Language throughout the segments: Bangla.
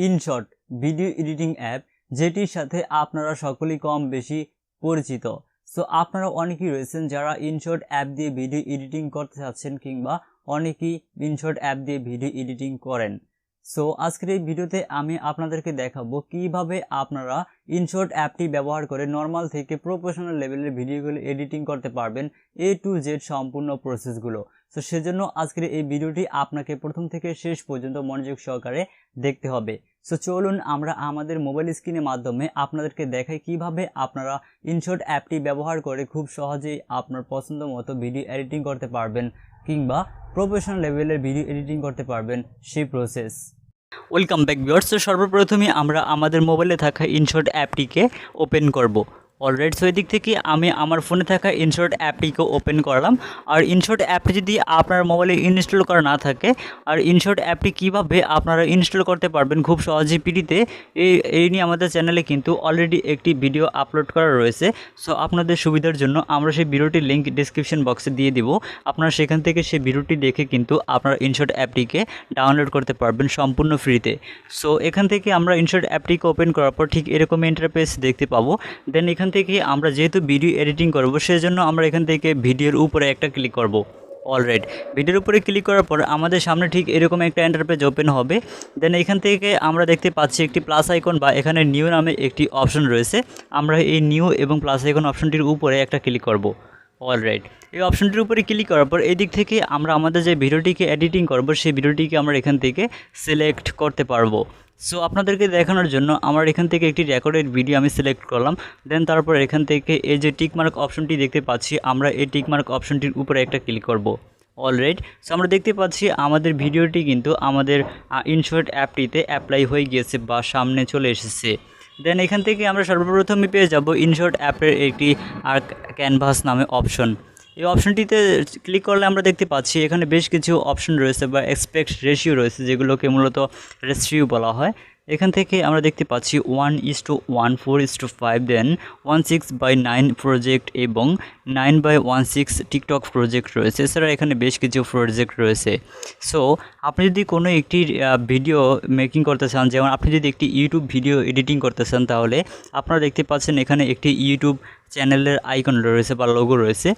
ইনশট ভিডিও এডিটিং অ্যাপ, যেটির সাথে আপনারা সকলেই কম বেশি পরিচিত। সো আপনারা অনেকেই রয়েছেন যারা ইনশট অ্যাপ দিয়ে ভিডিও এডিটিং করতে চাচ্ছেন, কিংবা অনেকেই ইনশট অ্যাপ দিয়ে ভিডিও এডিটিং করেন। সো আজকের এই ভিডিওতে আমি আপনাদেরকে দেখাবো কিভাবে আপনারা ইনশট অ্যাপটি ব্যবহার করে নর্মাল থেকে প্রফেশনাল লেভেলের ভিডিওগুলো এডিটিং করতে পারবেন, A to Z সম্পূর্ণ প্রসেসগুলো। সো সেজন্য আজকের এই ভিডিওটি আপনাকে প্রথম থেকে শেষ পর্যন্ত মনোযোগ সহকারে দেখতে হবে। সো চলুন আমরা আমাদের মোবাইল স্ক্রিনের মাধ্যমে আপনাদেরকে দেখাই কিভাবে আপনারা ইনশট অ্যাপটি ব্যবহার করে খুব সহজেই আপনার পছন্দ মতো ভিডিও এডিটিং করতে পারবেন, কিংবা প্রফেশনাল লেভেলের ভিডিও এডিটিং করতে পারবেন, সেই প্রসেস। Welcome back viewers. তো সর্বপ্রথমে আমরা আমাদের মোবাইলে থাকা ইনশট অ্যাপটিকে ওপেন করব। অলরাইট, সো এদিক থেকে আমি আমার ফোনে থাকা ইনশট অ্যাপটিকে ওপেন করলাম। আর ইনশট অ্যাপটি যদি আপনার মোবাইলে ইনস্টল করা না থাকে, আর ইনশট অ্যাপটি কিভাবে আপনারা ইনস্টল করতে পারবেন খুব সহজে পিডিতে, এই নিয়ে আমাদের চ্যানেলে কিন্তু অলরেডি একটি ভিডিও আপলোড করা রয়েছে। সো আপনাদের সুবিধার জন্য আমরা সেই ভিডিওটির লিঙ্ক ডিসক্রিপশন বক্সে দিয়ে দিব। আপনারা সেখান থেকে সেই ভিডিওটি দেখে কিন্তু আপনারা ইনশট অ্যাপটিকে ডাউনলোড করতে পারবেন সম্পূর্ণ ফ্রিতে। সো এখান থেকে আমরা ইনশট অ্যাপটিকে ওপেন করার পর ঠিক এরকম ইন্টারফেস দেখতে পাবো। দেন এখান থেকে আমরা যেহেতু ভিডিও এডিটিং করব, সেজন্য আমরা এখান থেকে ভিডিওর উপরে একটা ক্লিক করব। অলরাইট, ভিডিওর উপরে ক্লিক করার পর আমাদের সামনে ঠিক এরকম একটা ইন্টারফেস ওপেন হবে। দেন এখান থেকে আমরা দেখতে পাচ্ছি একটি প্লাস আইকন বা এখানে নিউ নামে একটি অপশন রয়েছে। আমরা এই নিউ এবং প্লাস আইকন অপশনটির উপরে একটা ক্লিক করব। অলরাইট, এই অপশনটির উপরে ক্লিক করার পর এই দিক থেকে আমরা আমাদের যে ভিডিওটিকে এডিটিং করব, সেই ভিডিওটিকে আমরা এখান থেকে সিলেক্ট করতে পারবো। সো আপনাদেরকে দেখানোর জন্য আমার এখান থেকে একটি রেকর্ডেড ভিডিও আমি সিলেক্ট করলাম। দেন তারপর এখান থেকে এই যে টিকমার্ক অপশনটি দেখতে পাচ্ছি, আমরা এই টিকমার্ক অপশনটির উপরে একটা ক্লিক করব। অলরাইট, সো আমরা দেখতে পাচ্ছি আমাদের ভিডিওটি কিন্তু আমাদের ইনশট অ্যাপটিতে অ্যাপ্লাই হয়ে গিয়েছে বা সামনে চলে এসেছে। দেন এখান থেকে আমরা সর্বপ্রথমে পেয়ে যাব ইনশট অ্যাপের একটি আর ক্যানভাস নামে অপশন। এই অপশনটিতে ক্লিক করলে আমরা দেখতে পাচ্ছি এখানে বেশ কিছু অপশন রয়েছে বা এক্সপেক্ট রেশিও রয়েছে, যেগুলোকে মূলত রেশিও বলা হয়। এখান থেকে আমরা দেখতে পাচ্ছি 1:14:5, দেন 16:9 প্রজেক্ট এবং 9:16 টিকটক প্রজেক্ট রয়েছে। এছাড়া এখানে বেশ কিছু প্রজেক্ট রয়েছে। সো আপনি যদি কোনো একটি ভিডিও মেকিং করতে চান, যেমন আপনি যদি একটি ইউটিউব ভিডিও এডিটিং করতে চান, তাহলে আপনারা দেখতে পাচ্ছেন এখানে একটি ইউটিউব চ্যানেলের আইকন রয়েছে বা লোগো রয়েছে।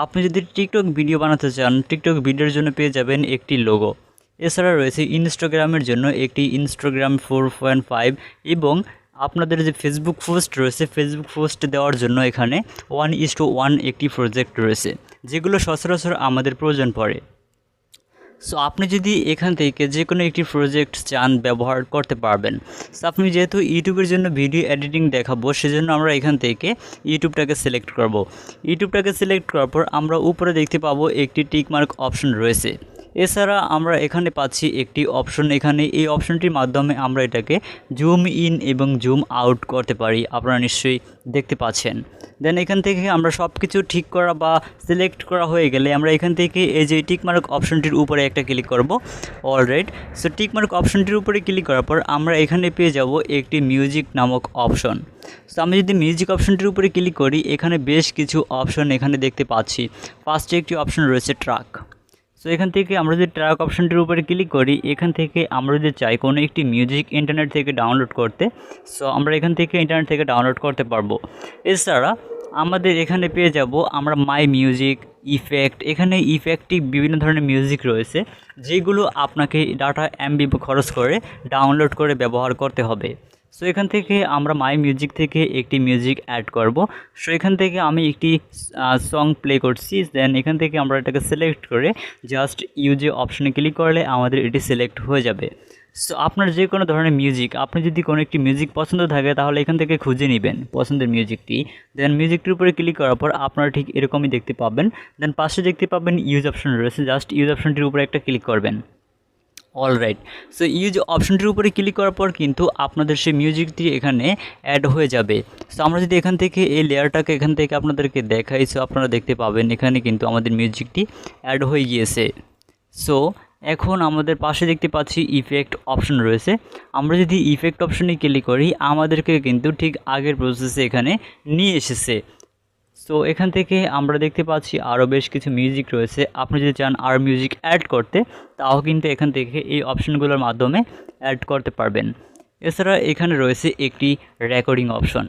আপনি যদি টিকটক ভিডিও বানাতে চান, টিকটক ভিডিওর জন্য পেয়ে যাবেন একটি লোগো। এছাড়া রয়েছে ইনস্টাগ্রামের জন্য একটি ইনস্টাগ্রাম 4.5, এবং আপনাদের যে ফেসবুক পোস্ট রয়েছে, ফেসবুক পোস্ট দেওয়ার জন্য এখানে 1:1 একটি প্রজেক্ট রয়েছে, যেগুলো সচরাচর আমাদের প্রয়োজন পড়ে। সো আপনি যদি এখান থেকে যে কোনো একটি প্রজেক্ট চান ব্যবহার করতে পারবেন। সো আপনি যেহেতু ইউটিউবের জন্য ভিডিও এডিটিং দেখাবো, সেজন্য আমরা এখান থেকে ইউটিউবটাকে সিলেক্ট করব। ইউটিউবটাকে সিলেক্ট করার পর আমরা উপরে দেখতে পাবো একটি টিকমার্ক অপশন রয়েছে। এছাড়া আমরা এখানে পাচ্ছি একটি অপশন, এখানে এই অপশনটির মাধ্যমে আমরা এটাকে জুম ইন এবং জুম আউট করতে পারি, আপনারা নিশ্চয়ই দেখতে পাচ্ছেন। দেন এখান থেকে আমরা সব কিছু ঠিক করা বা সিলেক্ট করা হয়ে গেলে আমরা এখান থেকে এই যে টিকমার্ক অপশনটির উপরে একটা ক্লিক করব। অলরাইট, সো টিকমার্ক অপশনটির উপরে ক্লিক করার পর আমরা এখানে পেয়ে যাব একটি মিউজিক নামক অপশন। সো আমি যদি মিউজিক অপশনটির উপরে ক্লিক করি, এখানে বেশ কিছু অপশন এখানে দেখতে পাচ্ছি। ফার্স্টে একটি অপশন রয়েছে ট্র্যাক। সো এখান থেকে আমরা যদি ট্র্যাক অপশনটির উপরে ক্লিক করি, এখান থেকে আমরা যদি চাই কোনো একটি মিউজিক ইন্টারনেট থেকে ডাউনলোড করতে, সো আমরা এখান থেকে ইন্টারনেট থেকে ডাউনলোড করতে পারবো। এছাড়া আমাদের এখানে পেয়ে যাব আমরা মাই মিউজিক, ইফেক্ট। এখানে ইফেক্টিভ বিভিন্ন ধরনের মিউজিক রয়েছে, যেগুলো আপনাকে ডাটা এমবি খরচ করে ডাউনলোড করে ব্যবহার করতে হবে। সো এখান থেকে আমরা মাই মিউজিক থেকে একটি মিউজিক অ্যাড করব। সো এখান থেকে আমি একটি সং প্লে করছি। দেন এখান থেকে আমরা এটাকে সিলেক্ট করে জাস্ট ইউজে অপশনে ক্লিক করলে আমাদের এটি সিলেক্ট হয়ে যাবে। সো আপনার যে কোনো ধরনের মিউজিক, আপনি যদি কোনো একটি মিউজিক পছন্দ থাকে, তাহলে এখান থেকে খুঁজে নেবেন পছন্দের মিউজিকটি। দেন মিউজিকটির উপরে ক্লিক করার পর আপনারা ঠিক এরকমই দেখতে পাবেন। দেন পাশে দেখতে পাবেন ইউজ অপশন রয়েছে, জাস্ট ইউজ অপশনটির উপরে একটা ক্লিক করবেন। অলরাইট, সো ইউজ অপশনটির উপরে ক্লিক করার পর কিন্তু আপনাদের সেই মিউজিকটি এখানে অ্যাড হয়ে যাবে। সো আমরা যদি এখান থেকে এই লেয়ারটাকে এখান থেকে আপনাদেরকে দেখাই, সো আপনারা দেখতে পাবেন এখানে কিন্তু আমাদের মিউজিকটি অ্যাড হয়ে গিয়েছে। সো এখন আমাদের পাশে দেখতে পাচ্ছি ইফেক্ট অপশন রয়েছে। আমরা যদি ইফেক্ট অপশনে ক্লিক করি, আমাদেরকে কিন্তু ঠিক আগের প্রসেসে এখানে নিয়ে এসেছে। সো এখান থেকে আমরা দেখতে পাচ্ছি আরও বেশ কিছু মিউজিক রয়েছে। আপনি যদি চান আর মিউজিক অ্যাড করতে, তাও কিন্তু এখান থেকে এই অপশনগুলোর মাধ্যমে অ্যাড করতে পারবেন। এছাড়া এখানে রয়েছে একটি রেকর্ডিং অপশন,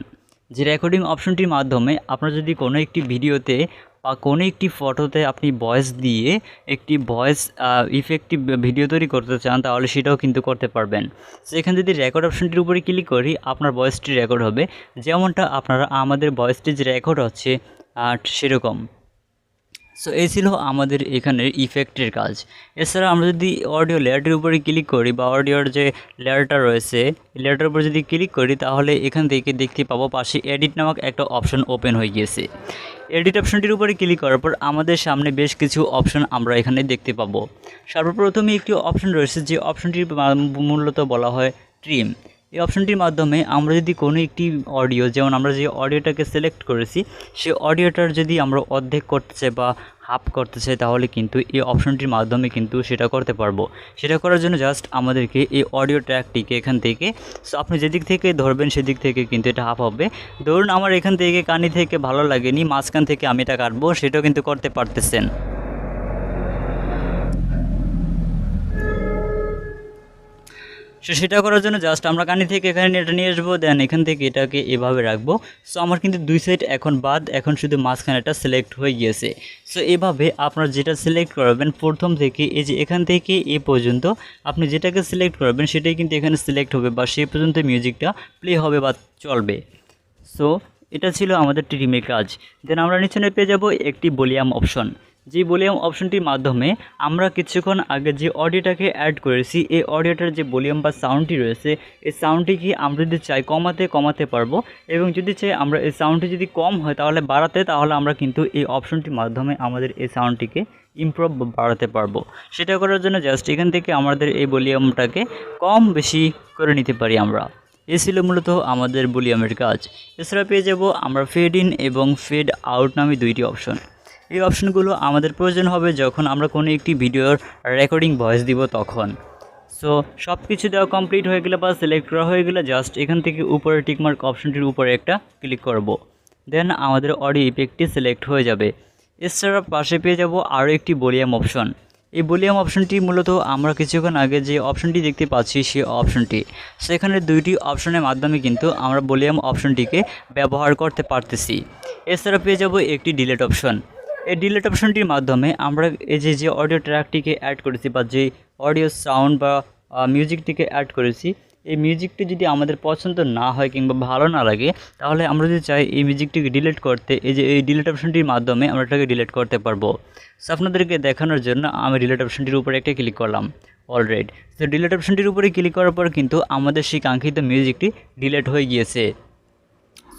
যে রেকর্ডিং অপশনটির মাধ্যমে আপনারা যদি কোনো একটি ভিডিওতে বা কোনো একটি ফটোতে আপনি ভয়েস দিয়ে একটি ভয়েস ইফেক্টিভ ভিডিও তৈরি করতে চান তাহলে সেটাও কিন্তু করতে পারবেন। সো এখানে যদি রেকর্ড অপশনটির উপরে ক্লিক করি আপনার ভয়েসটি রেকর্ড হবে, যেমনটা আপনারা আমাদের ভয়েসটি যে রেকর্ড হচ্ছে সেরকম। সো এই ছিল আমাদের এখানের ইফেক্টের কাজ। এছাড়া আমরা যদি অডিও লেয়ারটির উপরে ক্লিক করি বা অডিওর যে লেয়ারটা রয়েছে লেয়ারটার উপরে যদি ক্লিক করি তাহলে এখান থেকে দেখতে পাবো পাশে এডিট নামক একটা অপশন ওপেন হয়ে গিয়েছে। এডিট অপশনটির উপরে ক্লিক করার পর আমাদের সামনে বেশ কিছু অপশন আমরা এখানে দেখতে পাবো। সর্বপ্রথমে একটি অপশন রয়েছে যে অপশনটির মূলত বলা হয় ট্রিম। এই অপশনটির মাধ্যমে আমরা যদি কোনো একটি অডিও, যেমন আমরা যে অডিওটাকে সিলেক্ট করেছি সেই অডিওটার যদি আমরা অর্ধেক করতে চাই বা হাফ করতে চাই তাহলে কিন্তু এই অপশনটির মাধ্যমে কিন্তু সেটা করতে পারবো। সেটা করার জন্য জাস্ট আমাদেরকে এই অডিও ট্র্যাকটিকে এখান থেকে, সো আপনি যেদিক থেকে ধরবেন সেদিক থেকে কিন্তু এটা হাফ হবে। ধরুন আমার এখান থেকে কানি থেকে ভালো লাগেনি, মাঝখান থেকে আমি এটা কাটবো, সেটাও কিন্তু করতে পারতেছেন। সো সেটা করার জন্য জাস্ট আমরা কানি থেকে এখানে এটা নিয়ে আসবো, দেন এখান থেকে এটাকে এভাবে রাখবো। সো আমার কিন্তু দুই সাইড এখন বাদ, এখন শুধু মাঝখানেটা সিলেক্ট হয়ে গিয়েছে। সো এভাবে আপনারা যেটা সিলেক্ট করবেন প্রথম থেকে এই যে এখান থেকে এ পর্যন্ত আপনি যেটাকে সিলেক্ট করবেন সেটাই কিন্তু এখানে সিলেক্ট হবে বা সেই পর্যন্ত মিউজিকটা প্লে হবে বা চলবে। সো এটা ছিল আমাদের ট্রিমের কাজ। দেন আমরা নিচে পেয়ে যাব একটি ভলিউম অপশন, যে ভলিউম অপশনটির মাধ্যমে আমরা কিছুক্ষণ আগে যে অডিওটাকে অ্যাড করেছি এই অডিওটার যে ভলিউম বা সাউন্ডটি রয়েছে এই সাউন্ডটিকে আমরা যদি চাই কমাতে পারবো, এবং যদি চাই আমরা এই সাউন্ডটি যদি কম হয় তাহলে বাড়াতে, তাহলে আমরা কিন্তু এই অপশনটির মাধ্যমে আমাদের এই সাউন্ডটিকে ইমপ্রুভ বাড়াতে পারবো। সেটা করার জন্য জাস্ট এখান থেকে আমাদের এই ভলিউমটাকে কম বেশি করে নিতে পারি আমরা। এ ছিল মূলত আমাদের ভলিউমের কাজ। এছাড়া পেয়ে যাব আমরা ফেড ইন এবং ফেড আউট নামে দুইটি অপশন। এই অপশনগুলো আমাদের প্রয়োজন হবে যখন আমরা কোনো একটি ভিডিওর রেকর্ডিং ভয়েস দিব তখন। সো সব কিছু দেওয়া কমপ্লিট হয়ে গেলে বা সিলেক্ট করা হয়ে গেলে জাস্ট এখান থেকে উপরে টিকমার্ক অপশনটির উপরে একটা ক্লিক করব, দেন আমাদের অডিও ইফেক্টটি সিলেক্ট হয়ে যাবে। এছাড়া পাশে পেয়ে যাব আরও একটি ভলিউম অপশন। এই ভলিউম অপশনটি মূলত আমরা কিছুক্ষণ আগে যে অপশনটি দেখতে পাচ্ছি সেই অপশনটি, সেখানে দুইটি অপশনের মাধ্যমে কিন্তু আমরা ভলিউম অপশনটিকে ব্যবহার করতে পারতেছি। এছাড়া পেয়ে যাব একটি ডিলিট অপশন। এই ডিলিট অপশনটির মাধ্যমে আমরা এই যে অডিও ট্র্যাকটিকে অ্যাড করেছি বা যে অডিও সাউন্ড বা মিউজিকটিকে অ্যাড করেছি এই মিউজিকটি যদি আমাদের পছন্দ না হয় কিংবা ভালো না লাগে তাহলে আমরা যদি চাই এই মিউজিকটিকে ডিলিট করতে, এই যে এই ডিলিট অপশনটির মাধ্যমে আমরা এটাকে ডিলিট করতে পারবো। সো আপনাদেরকে দেখানোর জন্য আমি ডিলিট অপশনটির উপরে একটা ক্লিক করলাম অলরেডি। তো ডিলিট অপশনটির উপরে ক্লিক করার পর কিন্তু আমাদের সেই কাঙ্ক্ষিত মিউজিকটি ডিলিট হয়ে গিয়েছে।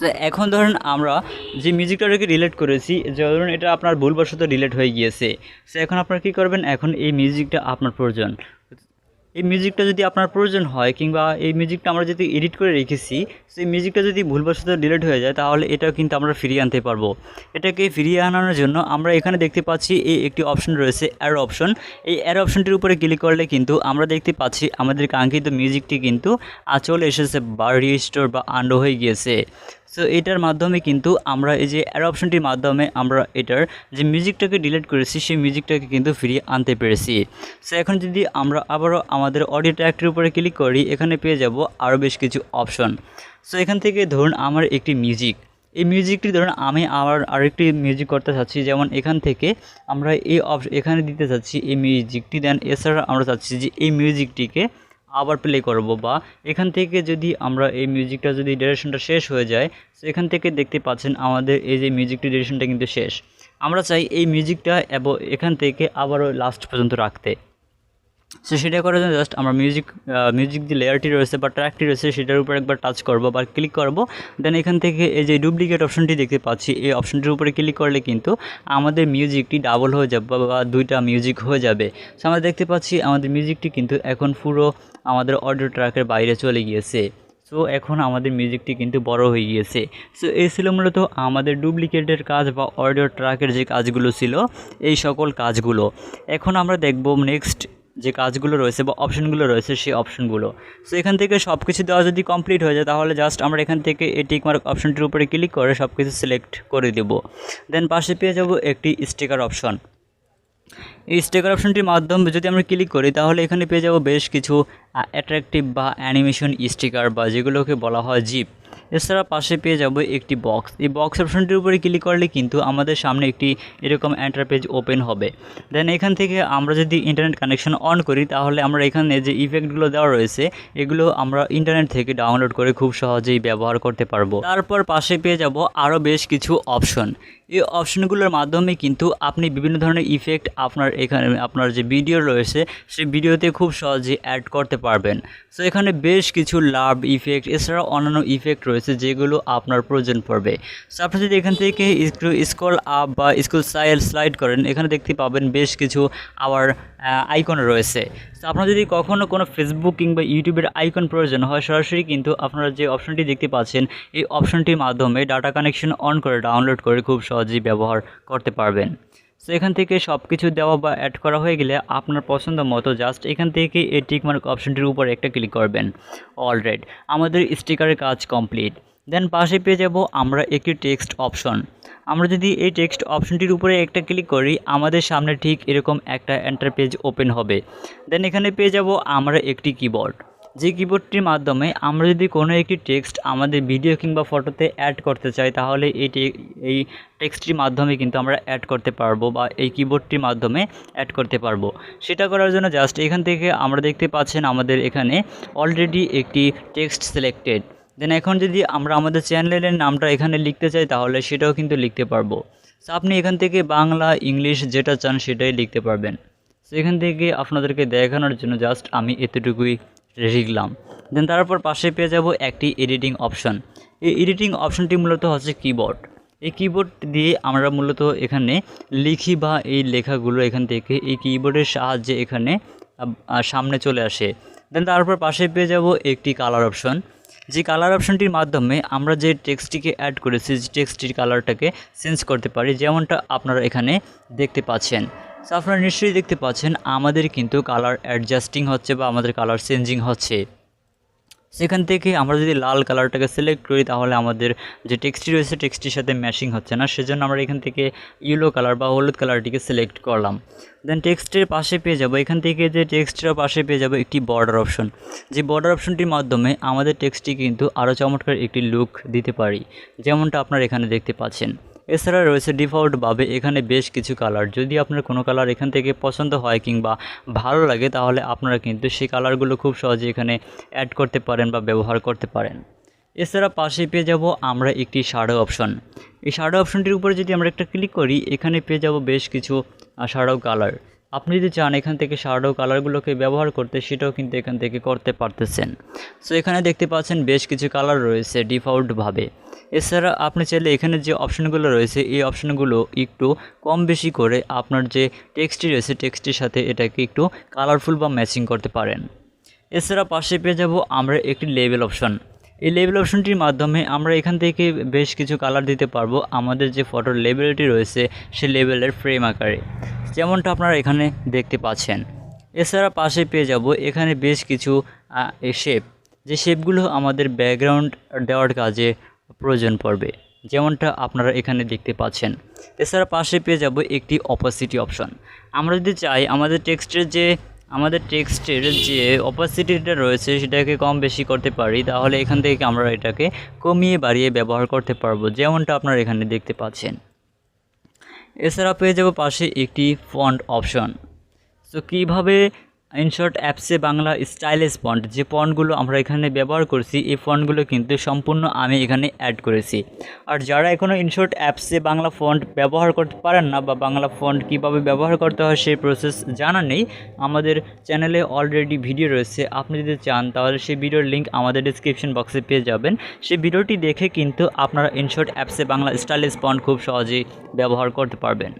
তো এখন ধরুন আমরা যে মিউজিকটাকে ডিলিট করেছি, ধরুন এটা আপনার ভুলবশত ডিলিট হয়ে গিয়েছে। সো এখন আপনারা কী করবেন, এখন এই মিউজিকটা আপনার প্রয়োজন। এই মিউজিকটা যদি আপনার প্রয়োজন হয় কিংবা এই মিউজিকটা আমরা যদি এডিট করে রেখেছি, সেই মিউজিকটা যদি ভুলবশত ডিলিট হয়ে যায় তাহলে এটাও কিন্তু আমরা ফিরিয়ে আনতে পারবো। এটাকে ফিরিয়ে আনানোর জন্য আমরা এখানে দেখতে পাচ্ছি এই একটি অপশন রয়েছে অ্যারো অপশন। এই অ্যারো অপশনটির উপরে ক্লিক করলে কিন্তু আমরা দেখতে পাচ্ছি আমাদের কাঙ্ক্ষিত মিউজিকটি কিন্তু চলে এসেছে বা রিস্টোর বা আন্ডো হয়ে গিয়েছে। সো এটার মাধ্যমে কিন্তু আমরা এই যে অ্যারো অপশনটির মাধ্যমে আমরা এটার যে মিউজিকটাকে ডিলিট করেছি সেই মিউজিকটাকে কিন্তু ফিরিয়ে আনতে পেরেছি। সো এখন যদি আমরা আবারও আমাদের অডিও ট্র্যাকটির উপরে ক্লিক করি এখানে পেয়ে যাব আরও বেশ কিছু অপশন। সো এখান থেকে ধরুন আমার একটি মিউজিক, এই মিউজিকটি ধরুন আমি আরেকটি মিউজিক করতে চাচ্ছি, যেমন এখান থেকে আমরা এখানে দিতে চাচ্ছি এই মিউজিকটি, দেন এছাড়া আমরা চাচ্ছি যে এই মিউজিকটিকে আবার প্লে করব, বা এখান থেকে যদি আমরা এই মিউজিকটা যদি ডিউরেশনটা শেষ হয়ে যায়, সো এখান থেকে দেখতে পাচ্ছেন আমাদের এই যে মিউজিকটি ডিউরেশনটা কিন্তু শেষ। আমরা চাই এই মিউজিকটা এবং এখান থেকে আবারও লাস্ট পর্যন্ত রাখতে। সো সেটা করার জন্য জাস্ট আমরা মিউজিক যে লেয়ারটি রয়েছে বা ট্র্যাকটি রয়েছে সেটার উপর একবার টাচ করব বা ক্লিক করব, দেন এখান থেকে এই যে ডুপ্লিকেট অপশনটি দেখতে পাচ্ছি এই অপশনটির উপরে ক্লিক করলে কিন্তু আমাদের মিউজিকটি ডাবল হয়ে যাবে বা দুইটা মিউজিক হয়ে যাবে। সো আমরা দেখতে পাচ্ছি আমাদের মিউজিকটি কিন্তু এখন পুরো আমাদের অডিও ট্র্যাকের বাইরে চলে গিয়েছে। সো এখন আমাদের মিউজিকটি কিন্তু বড় হয়ে গিয়েছে। সো এই ছিল মূলত আমাদের ডুপ্লিকেটের কাজ বা অডিও ট্র্যাকের যে কাজগুলো ছিল এই সকল কাজগুলো। এখন আমরা দেখব নেক্সট যে কাজগুলো রয়েছে বা অপশনগুলো রয়েছে সেই অপশনগুলো। সো এখান থেকে সব কিছু দেওয়া যদি কমপ্লিট হয়ে যায় তাহলে জাস্ট আমরা এখান থেকে এই টিকমার্ক অপশনটির উপরে ক্লিক করে সব কিছু সিলেক্ট করে দেব, দেন পাশে পেয়ে যাব একটি স্টিকার অপশন। এই স্টিকার অপশনটির মাধ্যমে যদি আমরা ক্লিক করি তাহলে এখানে পেয়ে যাব বেশ কিছু অ্যাট্রাকটিভ বা অ্যানিমেশন স্টিকার বা যেগুলোকে বলা হয় জিপ। এছাড়া পাশে পেয়ে যাব একটি বক্স। এই বক্স অপশনটির উপরে ক্লিক করলে কিন্তু আমাদের সামনে একটি এরকম এন্টার পেজ ওপেন হবে। দেন এখান থেকে আমরা যদি ইন্টারনেট কানেকশন অন করি তাহলে আমরা এখানে যে ইফেক্টগুলো দেওয়া রয়েছে এগুলো আমরা ইন্টারনেট থেকে ডাউনলোড করে খুব সহজেই ব্যবহার করতে পারবো। তারপর পাশে পেয়ে যাব আরও বেশ কিছু অপশন। এই অপশনগুলোর মাধ্যমে কিন্তু আপনি বিভিন্ন ধরনের ইফেক্ট আপনার যে ভিডিও রয়েছে সেই ভিডিওতে খুব সহজেই অ্যাড করতে পারবেন। সো এখানে বেশ কিছু লাভ ইফেক্ট এছাড়াও অন্যান্য ইফেক্ট রয়েছে যেগুলো আপনার প্রয়োজন পড়বে। সো আপনি যদি এখান থেকে একটু স্ক্রল আপ বা স্ক্রল স্লাইড করেন এখানে দেখতে পাবেন বেশ কিছু আবার আইকন রয়েছে। তো আপনার যদি কখনও কোনো ফেসবুক কিংবা ইউটিউবের আইকন প্রয়োজন হয় সরাসরি কিন্তু আপনারা যে অপশনটি দেখতে পাচ্ছেন এই অপশনটির মাধ্যমে ডাটা কানেকশন অন করে ডাউনলোড করে খুব সহজেই ব্যবহার করতে পারবেন। সো এখান থেকে সব কিছু দেওয়া বা অ্যাড করা হয়ে গেলে আপনার পছন্দ মতো জাস্ট এখান থেকে এই টিকমার্ক অপশনটির উপর একটা ক্লিক করবেন। অলরাইট, আমাদের স্টিকারের কাজ কমপ্লিট। দেন পাশে পেয়ে যাব আমরা একটি টেক্সট অপশন। আমরা যদি এই টেক্সট অপশনটির উপরে একটা ক্লিক করি আমাদের সামনে ঠিক এরকম একটা এন্টার পেজ ওপেন হবে। দেন এখানে পেয়ে যাব আমরা একটি কিবোর্ড। যে কিবোর্ডটির মাধ্যমে আমরা যদি কোনো একটি টেক্সট আমাদের ভিডিও কিংবা ফটোতে অ্যাড করতে চাই তাহলে এই টেক্সটটির মাধ্যমে কিন্তু আমরা অ্যাড করতে পারবো বা এই কিবোর্ডটির মাধ্যমে অ্যাড করতে পারবো। সেটা করার জন্য জাস্ট এখান থেকে আমরা দেখতে পাচ্ছেন আমাদের এখানে অলরেডি একটি টেক্সট সিলেক্টেড। দেন এখন যদি আমরা আমাদের চ্যানেলের নামটা এখানে লিখতে চাই তাহলে সেটাও কিন্তু লিখতে পারবো। সো আপনি এখান থেকে বাংলা ইংলিশ যেটা চান সেটাই লিখতে পারবেন। সো এখান থেকে আপনাদেরকে দেখানোর জন্য জাস্ট আমি এতটুকুই লিখলাম। দেন তারপর পাশে পেয়ে যাব একটি এডিটিং অপশন। এই এডিটিং অপশনটি মূলত হচ্ছে কিবোর্ড। এই কিবোর্ড দিয়ে আমরা মূলত এখানে লিখি বা এই লেখাগুলো এখান থেকে এই কিবোর্ডের সাহায্যে এখানে সামনে চলে আসে। দেন তারপর পাশে পেয়ে যাব একটি কালার অপশন। যে কালার অপশনটির মাধ্যমে আমরা যে টেক্সটটিকে অ্যাড করেছি যে টেক্সটটির কালারটাকে চেঞ্জ করতে পারি, যেমনটা আপনারা এখানে দেখতে পাচ্ছেন। সো আপনারা নিশ্চয়ই দেখতে পাচ্ছেন আমাদের কিন্তু কালার অ্যাডজাস্টিং হচ্ছে বা আমাদের কালার চেঞ্জিং হচ্ছে। সেখান থেকে আমরা যদি লাল কালারটাকে সিলেক্ট করি তাহলে আমাদের যে টেক্সটটি রয়েছে টেক্সটটির সাথে ম্যাচিং হচ্ছে না, সেজন্য আমরা এখান থেকে ইয়েলো কালার বা হলুদ কালারটিকে সিলেক্ট করলাম। দেন টেক্সটের পাশে পেয়ে যাব এখান থেকে যে টেক্সটের পাশে পেয়ে যাব একটি বর্ডার অপশন। যে বর্ডার অপশনটির মাধ্যমে আমাদের টেক্সটটি কিন্তু আরও চমৎকার একটি লুক দিতে পারি, যেমনটা আপনারা এখানে দেখতে পাচ্ছেন। এছাড়া রয়েছে ডিফল্টভাবে এখানে বেশ কিছু কালার। যদি আপনার কোনো কালার এখান থেকে পছন্দ হয় কিংবা ভালো লাগে তাহলে আপনারা কিন্তু সেই কালারগুলো খুব সহজে এখানে অ্যাড করতে পারেন বা ব্যবহার করতে পারেন। এছাড়া পাশে পেয়ে যাব আমরা একটি শ্যাডো অপশন। এই শ্যাডো অপশনটির উপরে যদি আমরা একটা ক্লিক করি এখানে পেয়ে যাব বেশ কিছু শ্যাডো কালার। আপনি যদি চান এখান থেকে শ্যাডো কালারগুলোকে ব্যবহার করতে সেটাও কিন্তু এখান থেকে করতে পারতেছেন। সো এখানে দেখতে পাচ্ছেন বেশ কিছু কালার রয়েছে ডিফল্টভাবে। এছাড়া আপনি চাইলে এখানে যে অপশনগুলো রয়েছে এই অপশনগুলো একটু কম বেশি করে আপনার যে টেক্সটটি রয়েছে টেক্সটের সাথে এটাকে একটু কালারফুল বা ম্যাচিং করতে পারেন। এছাড়া পাশে পেয়ে যাব আমরা একটি লেবেল অপশন। এই লেবেল অপশনটির মাধ্যমে আমরা এখান থেকে বেশ কিছু কালার দিতে পারবো আমাদের যে ফটোর লেবেলটি রয়েছে সেই লেবেলের ফ্রেম আকারে, যেমনটা আপনারা এখানে দেখতে পাচ্ছেন। এছাড়া পাশে পেয়ে যাব এখানে বেশ কিছু শেপ, যে শেপগুলো আমাদের ব্যাকগ্রাউন্ড দেওয়ার কাজে প্রয়োজন পড়বে, যেমনটা আপনারা এখানে দেখতে পাচ্ছেন। এছাড়া পাশে পেয়ে যাব একটি অপাসিটি অপশন। আমরা যদি চাই আমাদের টেক্সটের যে অপাসিটিটা রয়েছে সেটাকে কম বেশি করতে পারি তাহলে এখান থেকে আমরা এটাকে কমিয়ে বাড়িয়ে ব্যবহার করতে পারবো, যেমনটা আপনারা এখানে দেখতে পাচ্ছেন। এছাড়া পেয়ে যাব পাশে একটি ফন্ট অপশন। সো কীভাবে ইনশট অ্যাপসে বাংলা স্টাইলিশ ফন্ট, যে ফন্টগুলো আমরা এখানে ব্যবহার করছি এই ফন্টগুলো কিন্তু সম্পূর্ণ আমি এখানে অ্যাড করেছি। আর যারা এখনও ইনশট অ্যাপসে বাংলা ফন্ট ব্যবহার করতে পারেন না বা বাংলা ফন্ট কীভাবে ব্যবহার করতে হয় সেই প্রসেস জানা নেই, আমাদের চ্যানেলে অলরেডি ভিডিও রয়েছে। আপনি যদি চান তাহলে সেই ভিডিওর লিঙ্ক আমাদের ডিসক্রিপশন বক্সে পেয়ে যাবেন। সেই ভিডিওটি দেখে কিন্তু আপনারা ইনশট অ্যাপসে বাংলা স্টাইলিশ ফন্ট খুব সহজেই ব্যবহার করতে পারবেন।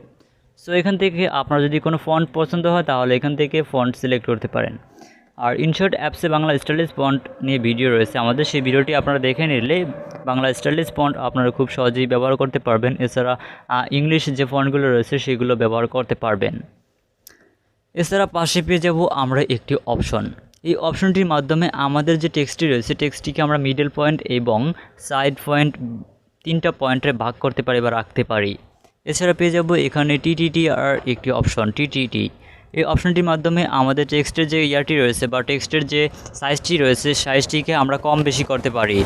সো এখান থেকে আপনার যদি কোনো ফন্ট পছন্দ হয় তাহলে এখান থেকে ফন্ট সিলেক্ট করতে পারেন। আর ইনশট অ্যাপসে বাংলা স্টাইলিশ ফন্ট নিয়ে ভিডিও রয়েছে আমাদের, সেই ভিডিওটি আপনারা দেখে নিলে বাংলা স্টাইলিশ ফন্ট আপনারা খুব সহজেই ব্যবহার করতে পারবেন। এছাড়া ইংলিশ যে ফন্টগুলো রয়েছে সেগুলো ব্যবহার করতে পারবেন। এছাড়া পাশে পেয়ে যাব আমরা একটি অপশন। এই অপশনটির মাধ্যমে আমাদের যে টেক্সটটি রয়েছে টেক্সটটিকে আমরা মিডল পয়েন্ট এবং সাইড পয়েন্ট 3টা পয়েন্টে ভাগ করতে পারি বা রাখতে পারি। এছাড়া পেয়ে যাব এখানে টিটিটি আর একটি অপশন টিটিটি। এই অপশনটির মাধ্যমে আমাদের টেক্সটের যে ইয়ারটি রয়েছে বা টেক্সটের যে সাইজটি রয়েছে সাইজটিকে আমরা কম বেশি করতে পারি।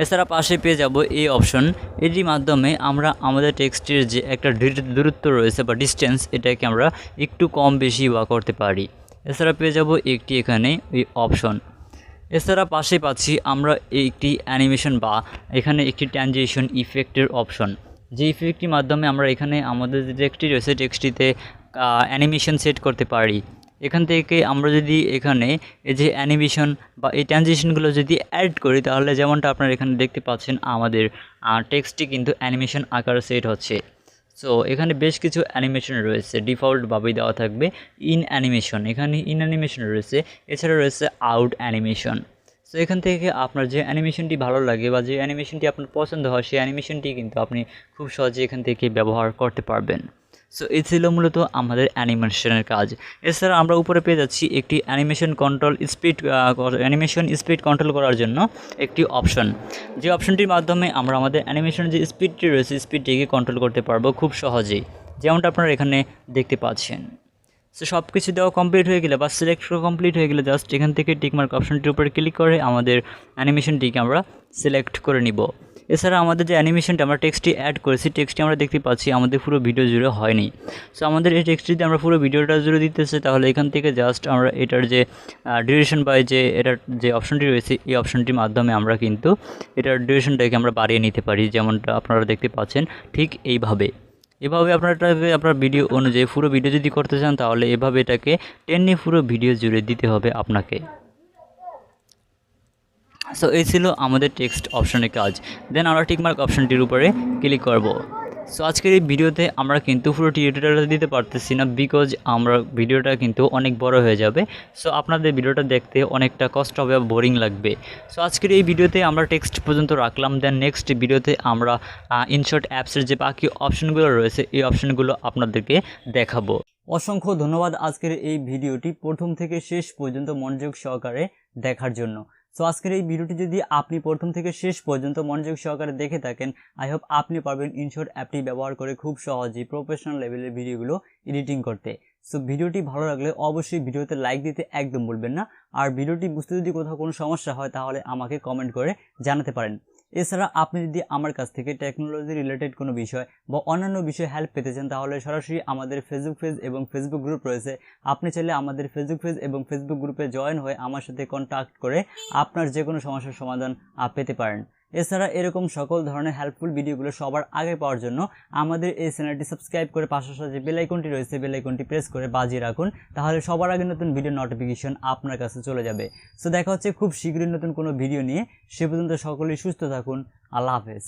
এছাড়া পাশে পেয়ে যাব এই অপশন, এটির মাধ্যমে আমরা আমাদের টেক্সটের যে একটা দূরত্ব রয়েছে বা ডিস্টেন্স এটাকে আমরা একটু কম বেশি বা করতে পারি। এছাড়া পেয়ে যাব একটি এখানে এই অপশন। এছাড়া পাশে পাচ্ছি আমরা একটি অ্যানিমেশন বা এখানে একটি ট্রানজিশন ইফেক্টের অপশন, যে ইফেক্টটির মাধ্যমে আমরা এখানে আমাদের যে টেক্সটটি রয়েছে টেক্সটটিতে অ্যানিমেশন সেট করতে পারি। এখান থেকে আমরা যদি এখানে এই যে অ্যানিমেশন বা এই ট্রানজিশনগুলো যদি অ্যাড করি তাহলে যেমনটা আপনারা এখানে দেখতে পাচ্ছেন আমাদের টেক্সটটি কিন্তু অ্যানিমেশন আকারে সেট হচ্ছে। সো এখানে বেশ কিছু অ্যানিমেশন রয়েছে, ডিফল্টভাবেই দেওয়া থাকবে ইন অ্যানিমেশন, এখানে ইন অ্যানিমেশন রয়েছে, এছাড়া রয়েছে আউট অ্যানিমেশন। সো এখান থেকে আপনার যে অ্যানিমেশনটি ভালো লাগে বা যে অ্যানিমেশনটি আপনার পছন্দ হয় সেই অ্যানিমেশনটি কিন্তু আপনি খুব সহজে এখান থেকে ব্যবহার করতে পারবেন। সো এই ছিল মূলত আমাদের অ্যানিমেশনের কাজ। এছাড়া আমরা উপরে পেয়ে যাচ্ছি একটি অ্যানিমেশন স্পিড কন্ট্রোল করার জন্য একটি অপশন, যে অপশনটির মাধ্যমে আমরা আমাদের অ্যানিমেশনের যে স্পিডটি রয়েছে স্পিডটিকে কন্ট্রোল করতে পারবো খুব সহজেই, যেমনটা আপনারা এখানে দেখতে পাচ্ছেন। সো সব কিছু দেওয়া কমপ্লিট হয়ে গেলে বা সিলেক্ট কমপ্লিট হয়ে গেলে জাস্ট এখান থেকে টিকমার্ক অপশনটির উপরে ক্লিক করে আমাদের অ্যানিমেশনটিকে আমরা সিলেক্ট করে নিব। এছাড়া আমাদের যে অ্যানিমেশনটা আমরা টেক্সটটি অ্যাড করেছি টেক্সটটি আমরা দেখতে পাচ্ছি আমাদের পুরো ভিডিও জুড়ে হয়নি। সো আমাদের এই টেক্সটটি যদি আমরা পুরো ভিডিওটা জুড়ে দিতে চাই তাহলে এখান থেকে জাস্ট আমরা এটার যে ডিউরেশন বা যে এটার যে অপশনটি রয়েছে এই অপশনটির মাধ্যমে আমরা কিন্তু এটার ডিউরেশনটাকে আমরা বাড়িয়ে নিতে পারি, যেমনটা আপনারা দেখতে পাচ্ছেন ঠিক এভাবে আপনার ভিডিও অনুযায়ী পুরো ভিডিও যদি করতে চান তাহলে এভাবে এটাকে টেনে পুরো ভিডিও জুড়ে দিতে হবে আপনাকে। সো এই ছিল আমাদের টেক্সট অপশনের কাজ। দেন আমরা টিকমার্ক অপশনটির উপরে ক্লিক করব। সো আজকের এই ভিডিওতে আমরা কিন্তু পুরো টিউটোরিয়ালটা দিতে পারতেছি না, বিকজ আমরা ভিডিওটা কিন্তু অনেক বড় হয়ে যাবে। সো আপনাদের ভিডিওটা দেখতে অনেকটা কষ্ট হবে বা বোরিং লাগবে। সো আজকের এই ভিডিওতে আমরা টেক্সট পর্যন্ত রাখলাম, দেন নেক্সট ভিডিওতে আমরা ইনশট অ্যাপসের যে বাকি অপশনগুলো রয়েছে এই অপশনগুলো আপনাদেরকে দেখাবো। অসংখ্য ধন্যবাদ আজকের এই ভিডিওটি প্রথম থেকে শেষ পর্যন্ত মনোযোগ সহকারে দেখার জন্য। সো আজকের এই ভিডিওটি যদি আপনি প্রথম থেকে শেষ পর্যন্ত মনোযোগ সহকারে দেখে থাকেন, আই হোপ আপনি পারবেন ইনশট অ্যাপটি ব্যবহার করে খুব সহজেই প্রফেশনাল লেভেলের ভিডিওগুলো এডিটিং করতে। সো ভিডিওটি ভালো লাগলে অবশ্যই ভিডিওতে লাইক দিতে একদম ভুলবেন না, আর ভিডিওটি বুঝতে যদি কোথাও কোনো সমস্যা হয় তাহলে আমাকে কমেন্ট করে জানাতে পারেন। এছাড়া আপনি যদি আমার কাছ থেকে টেকনোলজি রিলেটেড কোনো বিষয় বা অন্যান্য বিষয়ে হেল্প পেতে চান তাহলে সরাসরি আমাদের ফেসবুক পেজ এবং ফেসবুক গ্রুপ রয়েছে, আপনি চাইলে আমাদের ফেসবুক পেজ এবং ফেসবুক গ্রুপে জয়েন হয়ে আমার সাথে কন্ট্যাক্ট করে আপনার যে কোনো সমস্যার সমাধান পেতে পারেন। এছাড়া এরকম সকল ধরনের হেল্পফুল ভিডিওগুলো সবার আগে পাওয়ার জন্য আমাদের এই চ্যানেলটি সাবস্ক্রাইব করে পাশাপাশি যে বেল আইকনটি রয়েছে বেল আইকনটি প্রেস করে বাজিয়ে রাখুন, তাহলে সবার আগে নতুন ভিডিও নোটিফিকেশন আপনার কাছে চলে যাবে। সো দেখা হচ্ছে খুব শীঘ্রই নতুন কোনো ভিডিও নিয়ে, সে পর্যন্ত সকলেই সুস্থ থাকুন। আল্লাহ হাফেজ।